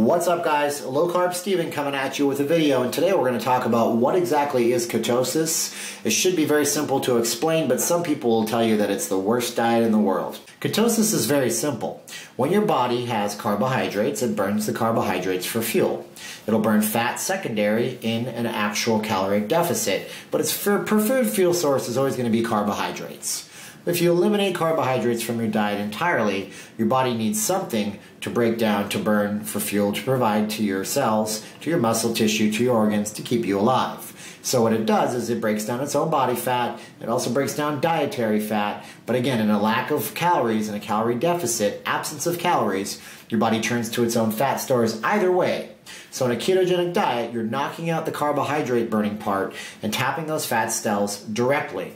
What's up, guys? Low Carb Steven coming at you with a video, and today we're going to talk about what exactly is ketosis. It should be very simple to explain, but some people will tell you that it's the worst diet in the world. Ketosis is very simple. When your body has carbohydrates, it burns the carbohydrates for fuel. It'll burn fat secondary in an actual caloric deficit, but its preferred fuel source is always going to be carbohydrates. If you eliminate carbohydrates from your diet entirely, your body needs something to break down, to burn for fuel, to provide to your cells, to your muscle tissue, to your organs, to keep you alive. So what it does is it breaks down its own body fat. It also breaks down dietary fat. But again, in a lack of calories, in a calorie deficit, absence of calories, your body turns to its own fat stores either way. So in a ketogenic diet, you're knocking out the carbohydrate burning part and tapping those fat cells directly.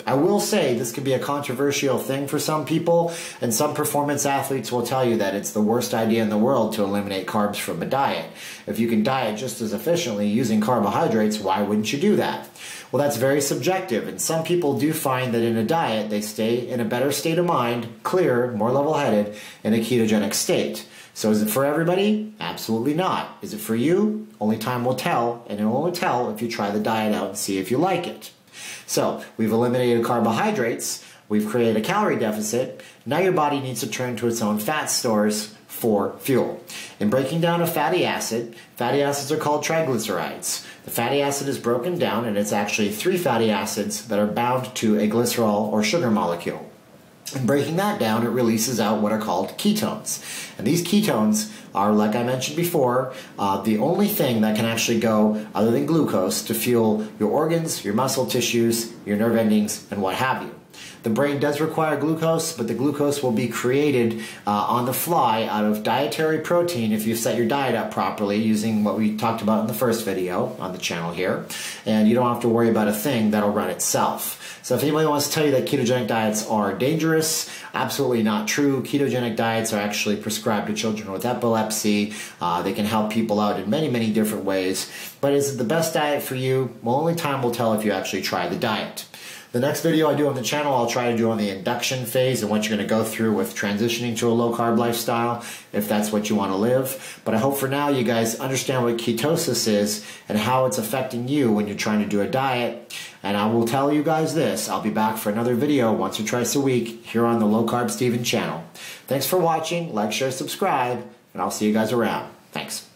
I will say this could be a controversial thing for some people, and some performance athletes will tell you that it's the worst idea in the world to eliminate carbs from a diet. If you can diet just as efficiently using carbohydrates, why wouldn't you do that? Well, that's very subjective, and some people do find that in a diet they stay in a better state of mind, clearer, more level-headed, in a ketogenic state. So is it for everybody? Absolutely not. Is it for you? Only time will tell, and it will only tell if you try the diet out and see if you like it. So we've eliminated carbohydrates, we've created a calorie deficit, now your body needs to turn to its own fat stores for fuel. In breaking down a fatty acids are called triglycerides. The fatty acid is broken down, and it's actually 3 fatty acids that are bound to a glycerol or sugar molecule. In breaking that down, it releases out what are called ketones. And these ketones are, like I mentioned before, the only thing that can actually go, other than glucose, to fuel your organs, your muscle tissues, your nerve endings, and what have you. The brain does require glucose, but the glucose will be created on the fly out of dietary protein if you set your diet up properly using what we talked about in the first video on the channel here. And you don't have to worry about a thing, that'll run itself. So if anybody wants to tell you that ketogenic diets are dangerous, absolutely not true. Ketogenic diets are actually prescribed to children with epilepsy. They can help people out in many, many different ways. But is it the best diet for you? Well, only time will tell if you actually try the diet. The next video I do on the channel, I'll try to do on the induction phase and what you're going to go through with transitioning to a low-carb lifestyle, if that's what you want to live. But I hope for now you guys understand what ketosis is and how it's affecting you when you're trying to do a diet. And I will tell you guys this, I'll be back for another video once or twice a week here on the Low Carb Steven channel. Thanks for watching, like, share, subscribe, and I'll see you guys around. Thanks.